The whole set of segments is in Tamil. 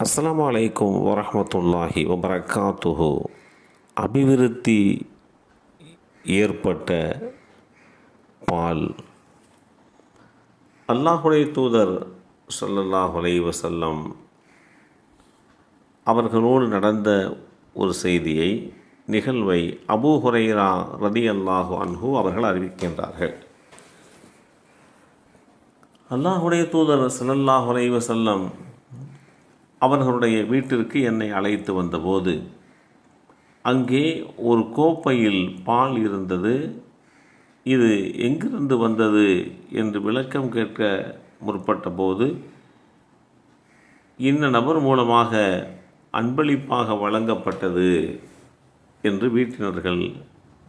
அஸ்ஸலாமு அலைக்கும் வரஹ்மத்துல்லாஹி வபரகாத்துஹு. அபிவிருத்தி ஏற்பட்ட பால். அல்லாஹுடைய தூதர் ஸல்லல்லாஹு அலைஹி வஸல்லம் அவர்களோடு நடந்த ஒரு செய்தியை, நிகழ்வை அபூ ஹுரைரா ரலியல்லாஹு அன்ஹு அவர்கள் அறிவிக்கின்றார்கள். அல்லாஹுடைய தூதர் ஸல்லல்லாஹு அலைஹி வஸல்லம் அவர்களுடைய வீட்டிற்கு என்னை அழைத்து வந்தபோது அங்கே ஒரு கோப்பையில் பால் இருந்தது. இது எங்கிருந்து வந்தது என்று விளக்கம் கேட்க முற்பட்ட போது, இந்த நபர் மூலமாக அன்பளிப்பாக வழங்கப்பட்டது என்று வீட்டினர்கள்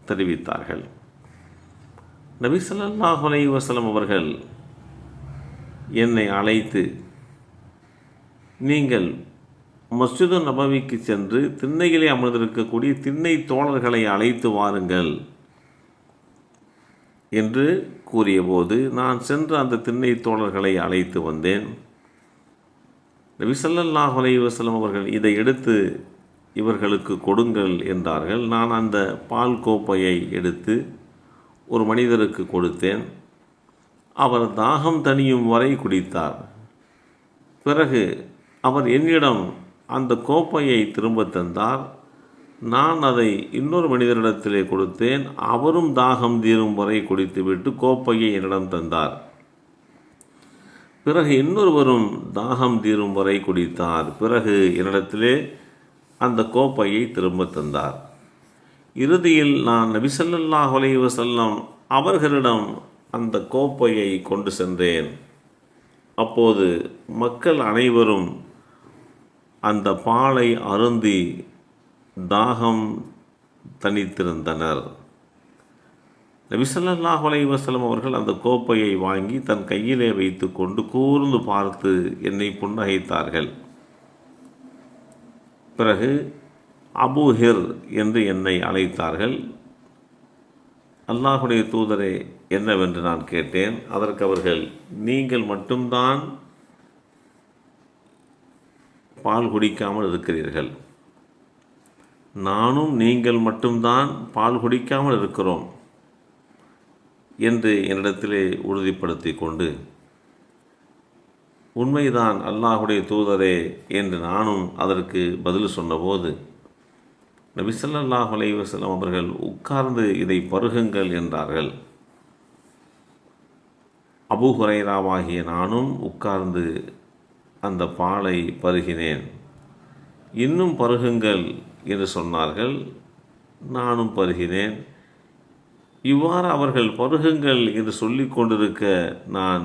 தெரிவித்தார்கள். நபி ஸல்லல்லாஹு அலைஹி வஸல்லம் அவர்கள் என்னை அழைத்து, நீங்கள் மஸ்ஜிது நபவிக்கு சென்று திண்ணையிலே அமர்ந்திருக்கக்கூடிய திண்ணை தோழர்களை அழைத்து வாருங்கள் என்று கூறியபோது, நான் சென்று அந்த திண்ணை தோழர்களை அழைத்து வந்தேன். நபி ஸல்லல்லாஹு அலைஹி வஸல்லம் அவர்கள் இதை எடுத்து இவர்களுக்கு கொடுங்கள் என்றார்கள். நான் அந்த பால் கோப்பையை எடுத்து ஒரு மனிதருக்கு கொடுத்தேன். அவர் தாகம் தணியும் வரை குடித்தார். பிறகு அவர் என்னிடம் அந்த கோப்பையை திரும்ப தந்தார். நான் அதை இன்னொரு மனிதரிடத்திலே கொடுத்தேன். அவரும் தாகம் தீரும் வரை குடித்துவிட்டு கோப்பையை என்னிடம் தந்தார். பிறகு இன்னொருவரும் தாகம் தீரும் வரை குடித்தார். பிறகு என்னிடத்திலே அந்த கோப்பையை திரும்ப தந்தார். இறுதியில் நான் நபி ஸல்லல்லாஹு அலைஹி வஸல்லம் அவர்களிடம் அந்த கோப்பையை கொண்டு சென்றேன். அப்போது மக்கள் அனைவரும் அந்த பாலை அருந்தி தாகம் தணித்திருந்தனர். நபி ஸல்லல்லாஹு அலைஹி வஸல்லம் அவர்கள் அந்த கோப்பையை வாங்கி தன் கையிலே வைத்து கொண்டு கூர்ந்து பார்த்து என்னை புன்னகைத்தார்கள். பிறகு அபூ ஹிர் என்று என்னை அழைத்தார்கள். அல்லாஹுடைய தூதரே, என்னவென்று நான் கேட்டேன். அதற்கு அவர்கள், நீங்கள் மட்டும்தான் பால் குடிக்காமல் இருக்கிறீர்கள், நானும் நீங்கள் மட்டும்தான் பால் குடிக்காமல் இருக்கிறோம் என்று என்னிடத்திலே உறுதிப்படுத்தி கொண்டு, உண்மைதான் அல்லாஹுடைய தூதரே என்று நானும் அதற்கு பதில் சொன்னபோது, நபி ஸல்லல்லாஹு அலைஹி வஸல்லம் அவர்கள் உட்கார்ந்து இதை பருகுங்கள் என்றார்கள். அபூ ஹுரைராவாகிய நானும் உட்கார்ந்து அந்த பாலை பருகினேன். இன்னும் பருகுங்கள் என்று சொன்னார்கள். நானும் பருகினேன். இவ்வாறு அவர்கள் பருகுங்கள் என்று சொல்லிக் கொண்டிருக்க நான்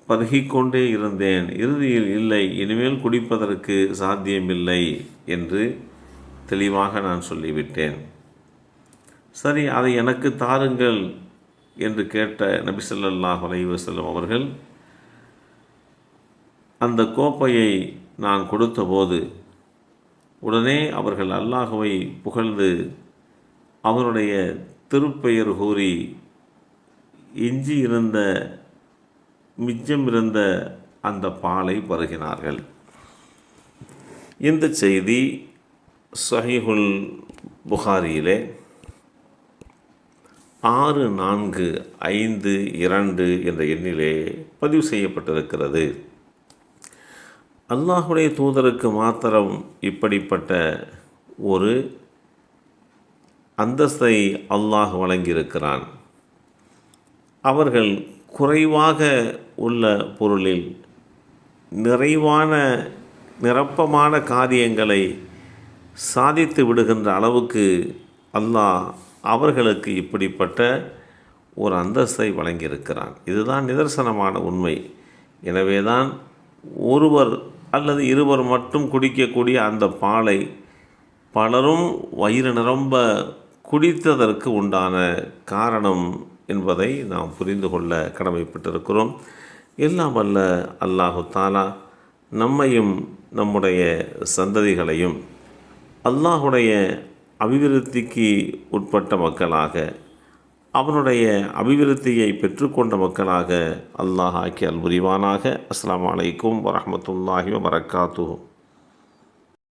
பருகிக்கொண்டே இருந்தேன். இறுதியில், இல்லை, இனிமேல் குடிப்பதற்கு சாத்தியமில்லை என்று தெளிவாக நான் சொல்லிவிட்டேன். சரி, அதை எனக்கு தாருங்கள் என்று கேட்ட நபி ஸல்லல்லாஹு அலைஹி வஸல்லம் அவர்கள் அந்த கோப்பையை நான் கொடுத்தபோது உடனே அவர்கள் அல்லாஹுவை புகழ்ந்து அவருடைய திருப்பெயர் கூறி மிச்சம் இருந்த அந்த பாலை பருகினார்கள். இந்த செய்தி ஸஹீஹுல் புகாரியிலே 6452 என்ற எண்ணிலே பதிவு செய்யப்பட்டிருக்கிறது. அல்லாஹுடைய தூதருக்கு மாத்திரம் இப்படிப்பட்ட ஒரு அந்தஸ்தை அல்லாஹ் வழங்கியிருக்கிறான். அவர்கள் குறைவாக உள்ள பொருளில் நிரப்பமான காரியங்களை சாதித்து விடுகின்ற அளவுக்கு அல்லாஹ் அவர்களுக்கு இப்படிப்பட்ட ஒரு அந்தஸ்தை வழங்கியிருக்கிறான். இதுதான் நிதர்சனமான உண்மை. எனவேதான் ஒருவர் அல்லது இருவர் மட்டும் குடிக்கக்கூடிய அந்த பாலை பலரும் வயிறு நிரம்ப குடித்ததற்கு உண்டான காரணம் என்பதை நாம் புரிந்து கொள்ள கடமைப்பட்டிருக்கிறோம். எல்லாம் வல்ல அல்லாஹு தாலா நம்மையும் நம்முடைய சந்ததிகளையும் அல்லாஹுடைய அபிவிருத்திக்கு உட்பட்ட மக்களாக, அவனுடைய அபிவிருத்தியை பெற்றுக்கொண்ட மக்களாக அல்லாஹ் ஆக்கி அல்புரிவானாக. அஸ்ஸலாமு அலைக்கும் வரஹ்மத்துல்லாஹி வபரகாத்துஹு.